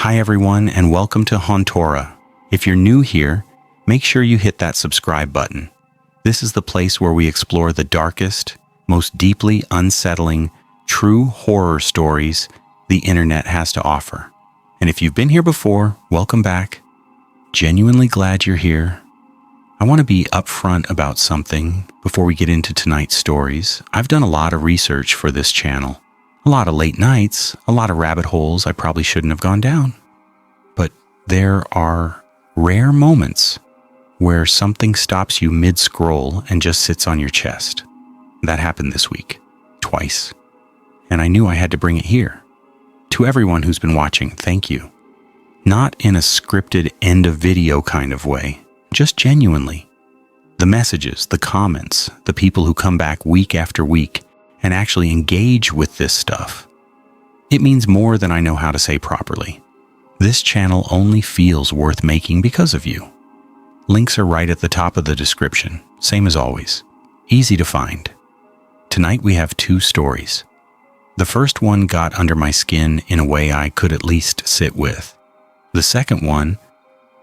Hi everyone, and welcome to Hontora. If you're new here, make sure you hit that subscribe button. This is the place where we explore the darkest, most deeply unsettling, true horror stories the internet has to offer. And if you've been here before, welcome back. Genuinely glad you're here. I want to be upfront about something before we get into tonight's stories. I've done a lot of research for this channel. A lot of late nights, a lot of rabbit holes I probably shouldn't have gone down. But there are rare moments where something stops you mid-scroll and just sits on your chest. That happened this week, twice. And I knew I had to bring it here. To everyone who's been watching, thank you. Not in a scripted end-of-video kind of way, just genuinely. The messages, the comments, the people who come back week after week and actually engage with this stuff. It means more than I know how to say properly. This channel only feels worth making because of you. Links are right at the top of the description, same as always. Easy to find. Tonight we have two stories. The first one got under my skin in a way I could at least sit with. The second one,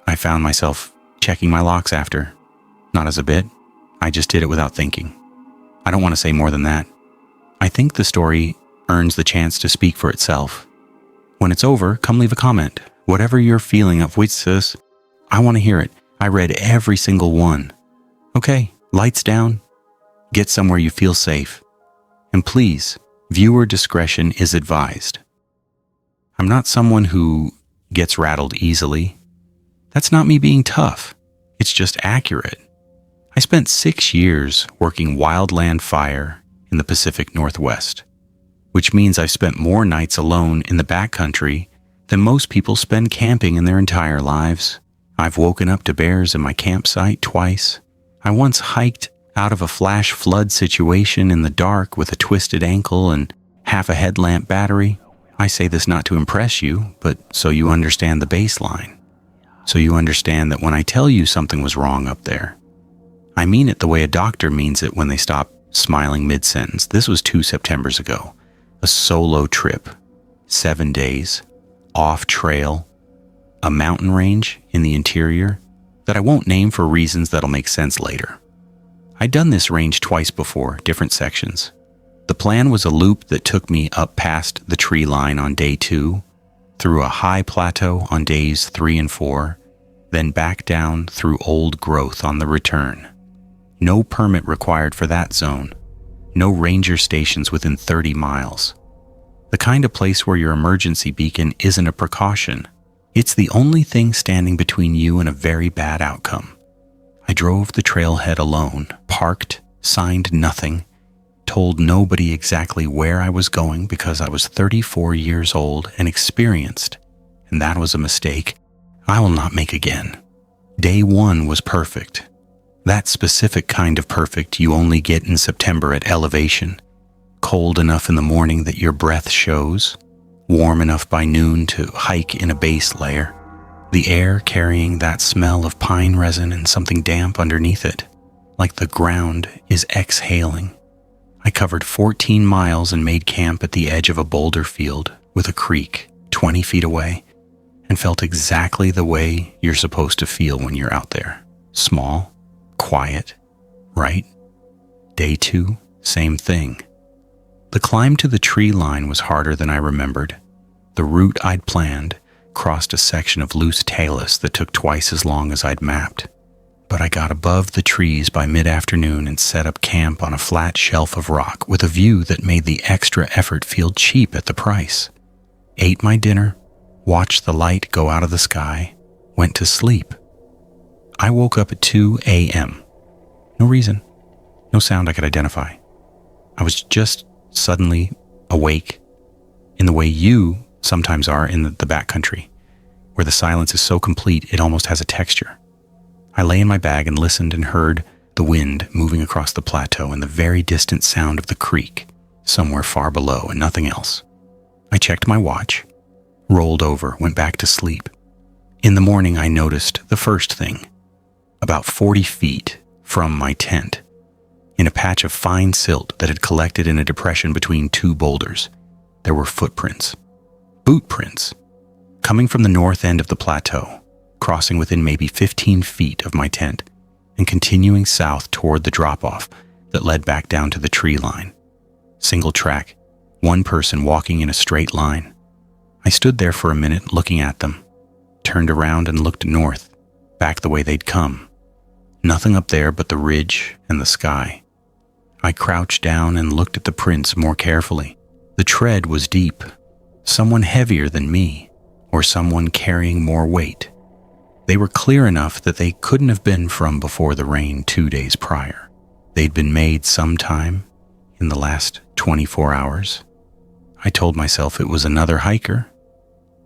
I found myself checking my locks after. Not as a bit, I just did it without thinking. I don't want to say more than that. I think the story earns the chance to speak for itself. When it's over, come leave a comment. Whatever you're feeling of which sis, I want to hear it. I read every single one. Okay, lights down. Get somewhere you feel safe. And please, viewer discretion is advised. I'm not someone who gets rattled easily. That's not me being tough. It's just accurate. I spent 6 years working wildland fire in the Pacific Northwest, which means I've spent more nights alone in the backcountry than most people spend camping in their entire lives. I've woken up to bears in my campsite twice. I once hiked out of a flash flood situation in the dark with a twisted ankle and half a headlamp battery. I say this not to impress you, but so you understand the baseline. So you understand that when I tell you something was wrong up there, I mean it the way a doctor means it when they stop smiling mid-sentence. This was 2 Septembers ago. A solo trip. 7 days. Off trail. A mountain range in the interior that I won't name for reasons that'll make sense later. I'd done this range twice before, different sections. The plan was a loop that took me up past the tree line on day 2, through a high plateau on days 3 and 4, then back down through old growth on the return. No permit required for that zone. No ranger stations within 30 miles. The kind of place where your emergency beacon isn't a precaution. It's the only thing standing between you and a very bad outcome. I drove the trailhead alone, parked, signed nothing, told nobody exactly where I was going because I was 34 years old and experienced, and that was a mistake I will not make again. Day 1 was perfect. That specific kind of perfect you only get in September at elevation. Cold enough in the morning that your breath shows, warm enough by noon to hike in a base layer, the air carrying that smell of pine resin and something damp underneath it, like the ground is exhaling. I covered 14 miles and made camp at the edge of a boulder field with a creek 20 feet away and felt exactly the way you're supposed to feel when you're out there. Small, quiet, right? Day 2, same thing. The climb to the tree line was harder than I remembered. The route I'd planned crossed a section of loose talus that took twice as long as I'd mapped. But I got above the trees by mid-afternoon and set up camp on a flat shelf of rock with a view that made the extra effort feel cheap at the price. Ate my dinner, watched the light go out of the sky, went to sleep. I woke up at 2 a.m. No reason, no sound I could identify. I was just suddenly awake in the way you sometimes are in the backcountry, where the silence is so complete it almost has a texture. I lay in my bag and listened and heard the wind moving across the plateau and the very distant sound of the creek somewhere far below and nothing else. I checked my watch, rolled over, went back to sleep. In the morning I noticed the first thing. About 40 feet from my tent, in a patch of fine silt that had collected in a depression between 2 boulders, there were footprints. Boot prints. coming from the north end of the plateau, crossing within maybe 15 feet of my tent, and continuing south toward the drop-off that led back down to the tree line. Single track, one person walking in a straight line. I stood there for a minute looking at them, turned around and looked north, back the way they'd come. Nothing up there but the ridge and the sky. I crouched down and looked at the prints more carefully. The tread was deep, someone heavier than me, or someone carrying more weight. They were clear enough that they couldn't have been from before the rain 2 days prior. They'd been made sometime in the last 24 hours. I told myself it was another hiker.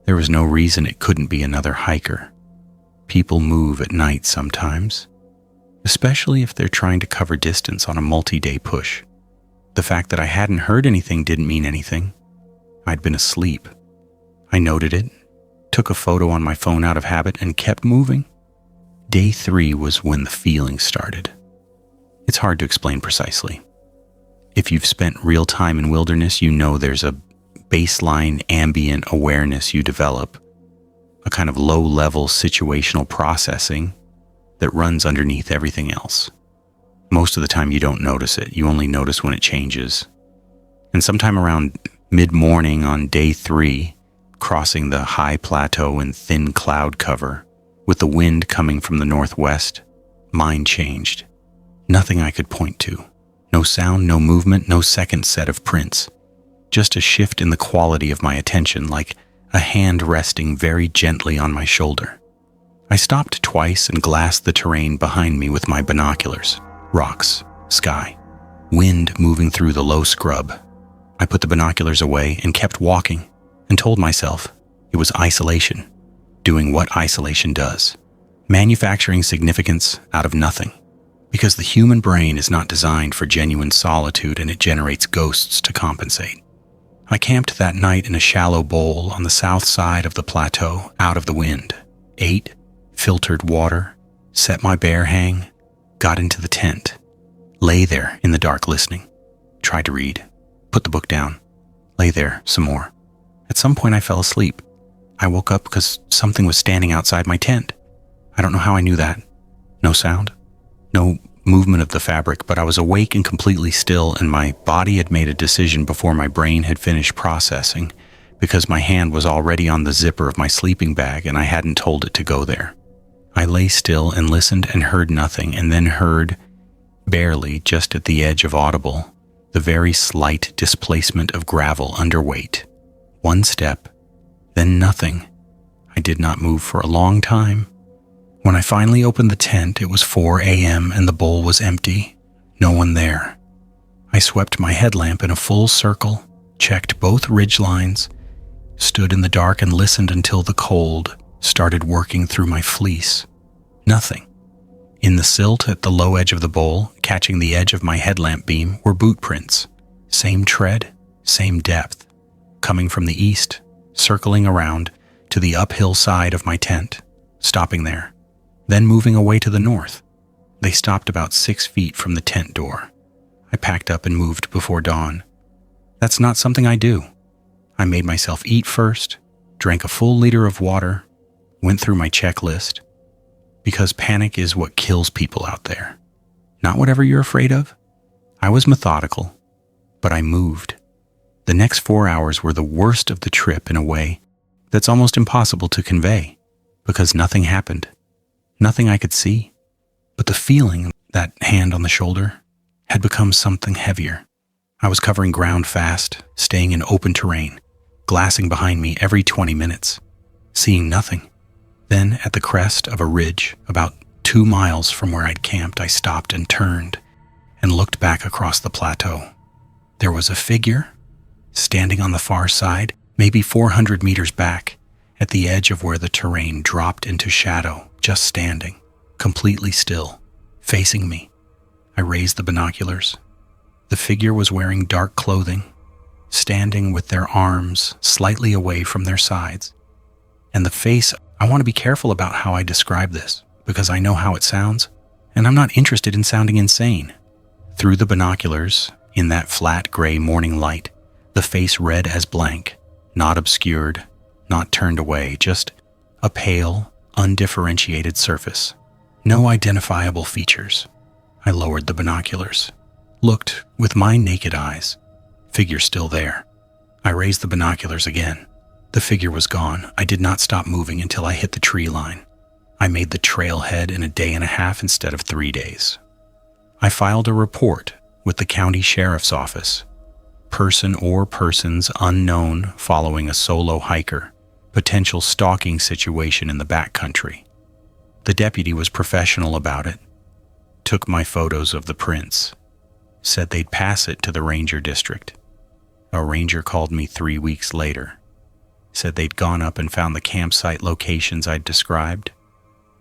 There was no reason it couldn't be another hiker. People move at night sometimes, especially if they're trying to cover distance on a multi-day push. The fact that I hadn't heard anything didn't mean anything. I'd been asleep. I noted it, took a photo on my phone out of habit, and kept moving. Day 3 was when the feeling started. It's hard to explain precisely. If you've spent real time in wilderness, you know there's a baseline ambient awareness you develop, a kind of low-level situational processing that runs underneath everything else. Most of the time you don't notice it. You only notice when it changes. And sometime around mid-morning on day 3, crossing the high plateau in thin cloud cover, with the wind coming from the northwest, mine changed. Nothing I could point to. No sound, no movement, no second set of prints. Just a shift in the quality of my attention, like a hand resting very gently on my shoulder. I stopped twice and glassed the terrain behind me with my binoculars. Rocks, sky, wind moving through the low scrub. I put the binoculars away and kept walking and told myself it was isolation, doing what isolation does, manufacturing significance out of nothing. Because the human brain is not designed for genuine solitude and it generates ghosts to compensate. I camped that night in a shallow bowl on the south side of the plateau, out of the wind, ate, filtered water, set my bear hang, got into the tent, lay there in the dark listening, tried to read, put the book down, lay there some more. At some point I fell asleep. I woke up because something was standing outside my tent. I don't know how I knew that. No sound. No movement of the fabric, but I was awake and completely still, and my body had made a decision before my brain had finished processing, because my hand was already on the zipper of my sleeping bag and I hadn't told it to go there. I lay still and listened and heard nothing, and then heard, barely just at the edge of audible, the very slight displacement of gravel underweight. One step, then nothing. I did not move for a long time. When I finally opened the tent, it was 4 a.m. and the bowl was empty. No one there. I swept my headlamp in a full circle, checked both ridge lines, stood in the dark and listened until the cold started working through my fleece. Nothing. In the silt at the low edge of the bowl, catching the edge of my headlamp beam, were boot prints. Same tread, same depth. Coming from the east, circling around to the uphill side of my tent, stopping there. Then moving away to the north. They stopped about 6 feet from the tent door. I packed up and moved before dawn. That's not something I do. I made myself eat first, drank a full liter of water, went through my checklist, because panic is what kills people out there. Not whatever you're afraid of. I was methodical, but I moved. The next 4 hours were the worst of the trip in a way that's almost impossible to convey, because nothing happened. Nothing I could see, but the feeling, that hand on the shoulder, had become something heavier. I was covering ground fast, staying in open terrain, glassing behind me every 20 minutes, seeing nothing. Then, at the crest of a ridge, about 2 miles from where I'd camped, I stopped and turned and looked back across the plateau. There was a figure, standing on the far side, maybe 400 meters back, at the edge of where the terrain dropped into shadow, just standing, completely still, facing me. I raised the binoculars. The figure was wearing dark clothing, standing with their arms slightly away from their sides. And the face, I want to be careful about how I describe this, because I know how it sounds, and I'm not interested in sounding insane. Through the binoculars, in that flat gray morning light, the face read as blank, not obscured, not turned away, just a pale, undifferentiated surface. No identifiable features. I lowered the binoculars, looked with my naked eyes. Figure still there. I raised the binoculars again. The figure was gone. I did not stop moving until I hit the tree line. I made the trailhead in a day and a half instead of 3 days. I filed a report with the county sheriff's office. Person or persons unknown following a solo hiker. Potential stalking situation in the backcountry. The deputy was professional about it. Took my photos of the prints. Said they'd pass it to the ranger district. A ranger called me 3 weeks later. Said they'd gone up and found the campsite locations I'd described.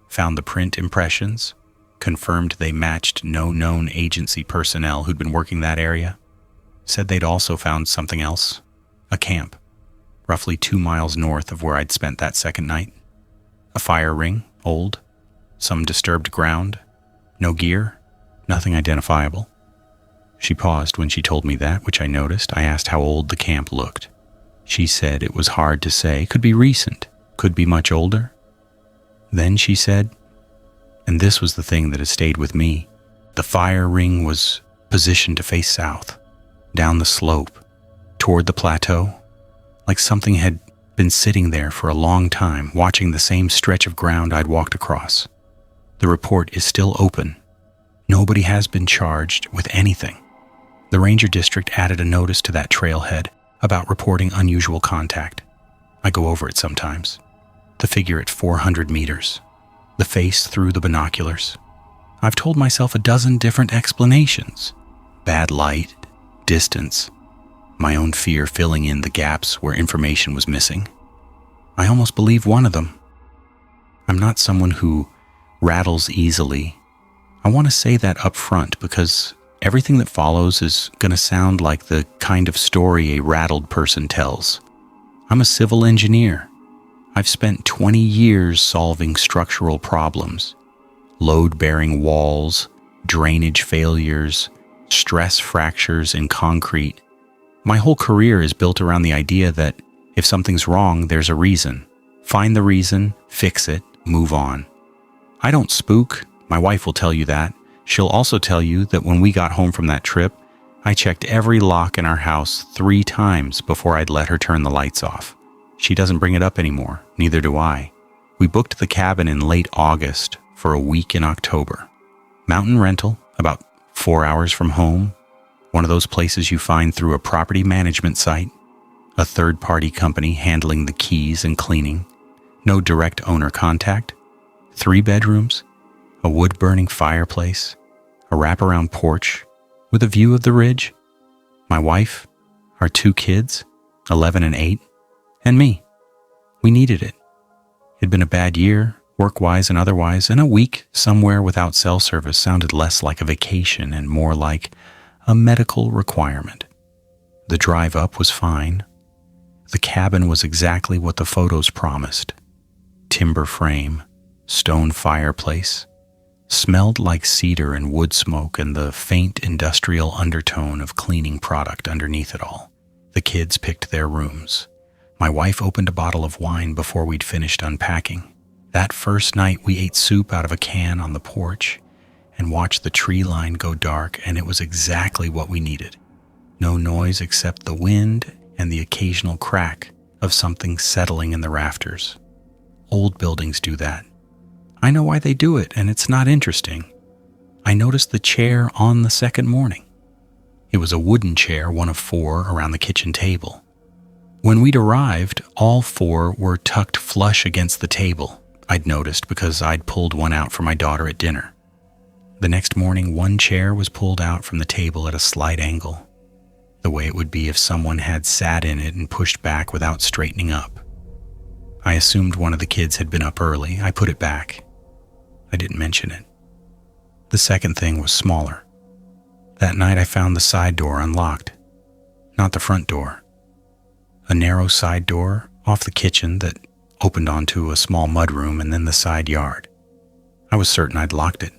Found the print impressions. Confirmed they matched no known agency personnel who'd been working that area. Said they'd also found something else. A camp. Roughly 2 miles north of where I'd spent that second night. A fire ring, old. Some disturbed ground. No gear. Nothing identifiable. She paused when she told me that, which I noticed. I asked how old the camp looked. She said it was hard to say. Could be recent. Could be much older. Then she said, and this was the thing that has stayed with me, the fire ring was positioned to face south, down the slope, toward the plateau, like something had been sitting there for a long time, watching the same stretch of ground I'd walked across. The report is still open. Nobody has been charged with anything. The ranger district added a notice to that trailhead about reporting unusual contact. I go over it sometimes. The figure at 400 meters. The face through the binoculars. I've told myself a dozen different explanations. Bad light, distance, my own fear filling in the gaps where information was missing. I almost believe one of them. I'm not someone who rattles easily. I want to say that up front because everything that follows is going to sound like the kind of story a rattled person tells. I'm a civil engineer. I've spent 20 years solving structural problems, load-bearing walls, drainage failures, stress fractures in concrete. My whole career is built around the idea that if something's wrong, there's a reason. Find the reason, fix it, move on. I don't spook. My wife will tell you that. She'll also tell you that when we got home from that trip, I checked every lock in our house 3 times before I'd let her turn the lights off. She doesn't bring it up anymore, neither do I. We booked the cabin in late August for a week in October. Mountain rental, about 4 hours from home. One of those places you find through a property management site. A third-party company handling the keys and cleaning. No direct owner contact. 3 bedrooms. A wood-burning fireplace. A wraparound porch with a view of the ridge. My wife, our 2 kids, 11 and 8. And me. We needed it. It'd been a bad year, work-wise and otherwise, and a week somewhere without cell service sounded less like a vacation and more like a medical requirement. The drive up was fine. The cabin was exactly what the photos promised. Timber frame, stone fireplace, smelled like cedar and wood smoke and the faint industrial undertone of cleaning product underneath it all. The kids picked their rooms. My wife opened a bottle of wine before we'd finished unpacking. That first night we ate soup out of a can on the porch and watched the tree line go dark, and it was exactly what we needed. No noise except the wind and the occasional crack of something settling in the rafters. Old buildings do that. I know why they do it, and it's not interesting. I noticed the chair on the second morning. It was a wooden chair, one of 4 around the kitchen table. When we'd arrived, all 4 were tucked flush against the table, I'd noticed because I'd pulled one out for my daughter at dinner. The next morning, one chair was pulled out from the table at a slight angle, the way it would be if someone had sat in it and pushed back without straightening up. I assumed one of the kids had been up early. I put it back. I didn't mention it. The second thing was smaller. That night I found the side door unlocked, not the front door. A narrow side door off the kitchen that opened onto a small mudroom and then the side yard. I was certain I'd locked it.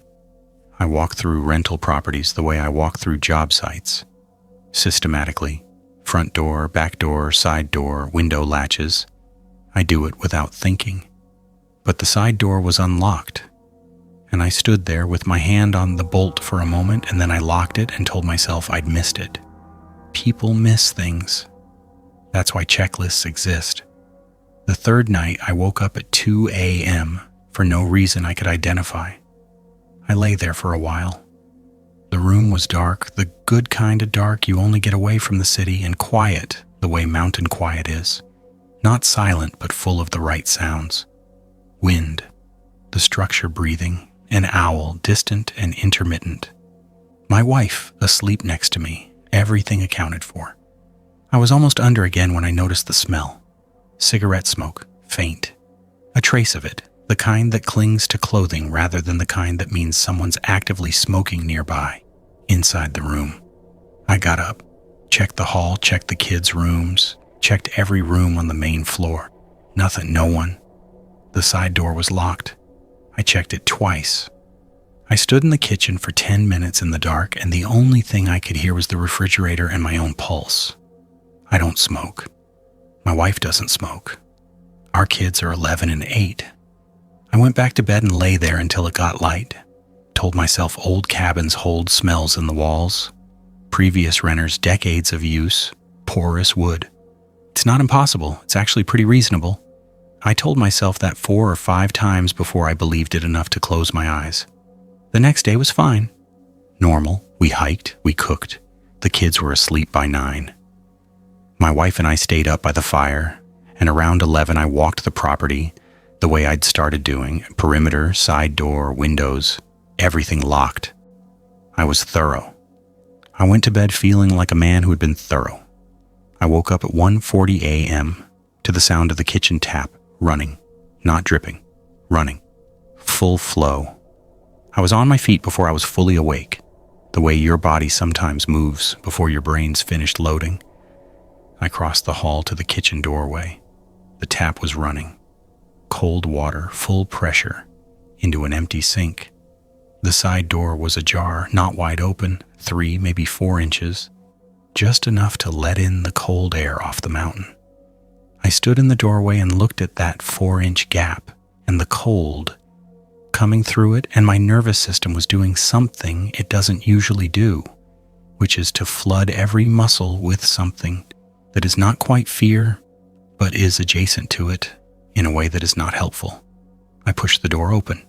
I walked through rental properties the way I walk through job sites. Systematically. Front door, back door, side door, window latches. I do it without thinking. But the side door was unlocked, and I stood there with my hand on the bolt for a moment, and then I locked it and told myself I'd missed it. People miss things. That's why checklists exist. The third night, I woke up at 2 a.m. for no reason I could identify. I lay there for a while. The room was dark, the good kind of dark you only get away from the city, and quiet, the way mountain quiet is. Not silent, but full of the right sounds. Wind, the structure breathing, an owl, distant and intermittent. My wife, asleep next to me, everything accounted for. I was almost under again when I noticed the smell. Cigarette smoke, faint. A trace of it, the kind that clings to clothing rather than the kind that means someone's actively smoking nearby, inside the room. I got up, checked the hall, checked the kids' rooms, checked every room on the main floor. Nothing, no one. The side door was locked. I checked it twice. I stood in the kitchen for 10 minutes in the dark, and the only thing I could hear was the refrigerator and my own pulse. I don't smoke. My wife doesn't smoke. Our kids are 11 and 8. I went back to bed and lay there until it got light. Told myself old cabins hold smells in the walls. Previous renters, decades of use, porous wood. It's not impossible. It's actually pretty reasonable. I told myself that 4 or 5 times before I believed it enough to close my eyes. The next day was fine. Normal. We hiked. We cooked. The kids were asleep by 9. My wife and I stayed up by the fire, and around 11 I walked the property the way I'd started doing. Perimeter, side door, windows, everything locked. I was thorough. I went to bed feeling like a man who had been thorough. I woke up at 1:40 a.m. to the sound of the kitchen tap, running, not dripping, running, full flow. I was on my feet before I was fully awake, the way your body sometimes moves before your brain's finished loading. I crossed the hall to the kitchen doorway. The tap was running. Cold water, full pressure, into an empty sink. The side door was ajar, not wide open, 3, maybe 4 inches, just enough to let in the cold air off the mountain. I stood in the doorway and looked at that 4-inch gap and the cold coming through it, and my nervous system was doing something it doesn't usually do, which is to flood every muscle with something that is not quite fear, but is adjacent to it in a way that is not helpful. I pushed the door open.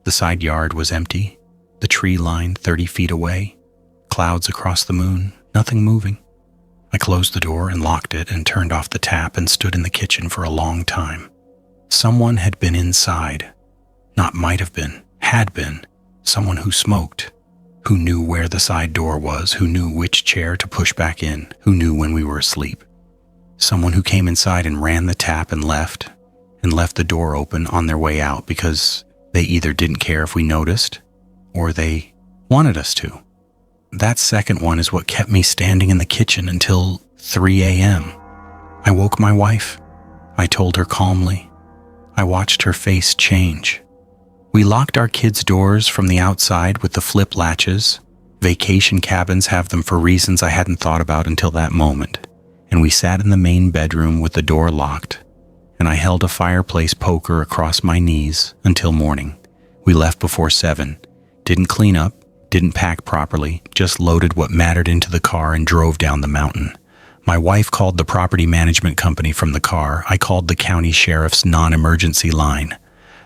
The side yard was empty, the tree line 30 feet away, clouds across the moon, nothing moving. I closed the door and locked it and turned off the tap and stood in the kitchen for a long time. Someone had been inside. Not might have been, had been. Someone who smoked, who knew where the side door was, who knew which chair to push back in, who knew when we were asleep. Someone who came inside and ran the tap and left the door open on their way out because they either didn't care if we noticed or they wanted us to. That second one is what kept me standing in the kitchen until 3 a.m. I woke my wife. I told her calmly. I watched her face change. We locked our kids' doors from the outside with the flip latches. Vacation cabins have them for reasons I hadn't thought about until that moment. And we sat in the main bedroom with the door locked, and I held a fireplace poker across my knees until morning. We left before 7, didn't clean up, didn't pack properly, just loaded what mattered into the car and drove down the mountain. My wife called the property management company from the car. I called the county sheriff's non-emergency line.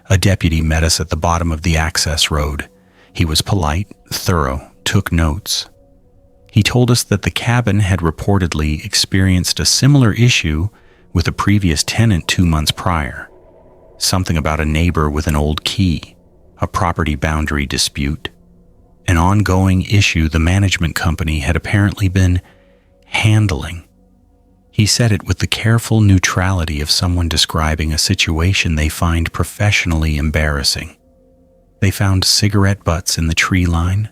A deputy met us at the bottom of the access road. He was polite, thorough, took notes. He told us that the cabin had reportedly experienced a similar issue with a previous tenant 2 months prior. Something about a neighbor with an old key, a property boundary dispute, an ongoing issue the management company had apparently been handling. He said it with the careful neutrality of someone describing a situation they find professionally embarrassing. They found cigarette butts in the tree line,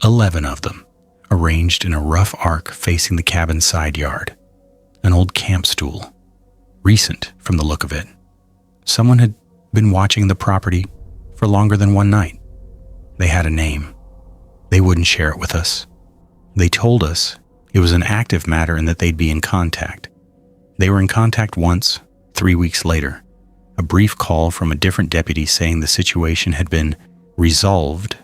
11 of them, arranged in a rough arc facing the cabin's side yard. An old camp stool, recent from the look of it. Someone had been watching the property for longer than one night. They had a name. They wouldn't share it with us. They told us it was an active matter and that they'd be in contact. They were in contact once, 3 weeks later, a brief call from a different deputy saying the situation had been resolved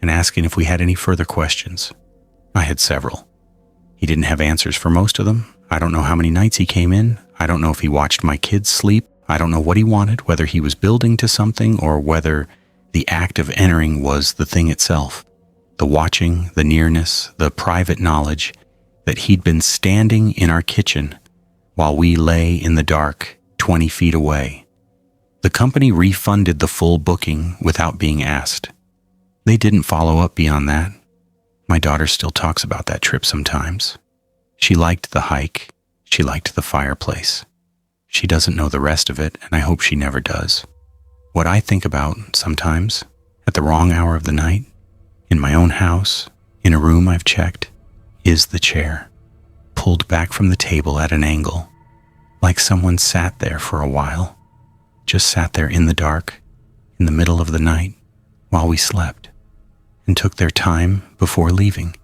and asking if we had any further questions. I had several. He didn't have answers for most of them. I don't know how many nights he came in. I don't know if he watched my kids sleep. I don't know what he wanted, whether he was building to something or whether the act of entering was the thing itself. The watching, the nearness, the private knowledge that he'd been standing in our kitchen while we lay in the dark 20 feet away. The company refunded the full booking without being asked. They didn't follow up beyond that. My daughter still talks about that trip sometimes. She liked the hike. She liked the fireplace. She doesn't know the rest of it, and I hope she never does. What I think about sometimes, at the wrong hour of the night, in my own house, in a room I've checked, is the chair, pulled back from the table at an angle, like someone sat there for a while, just sat there in the dark, in the middle of the night, while we slept, and took their time before leaving.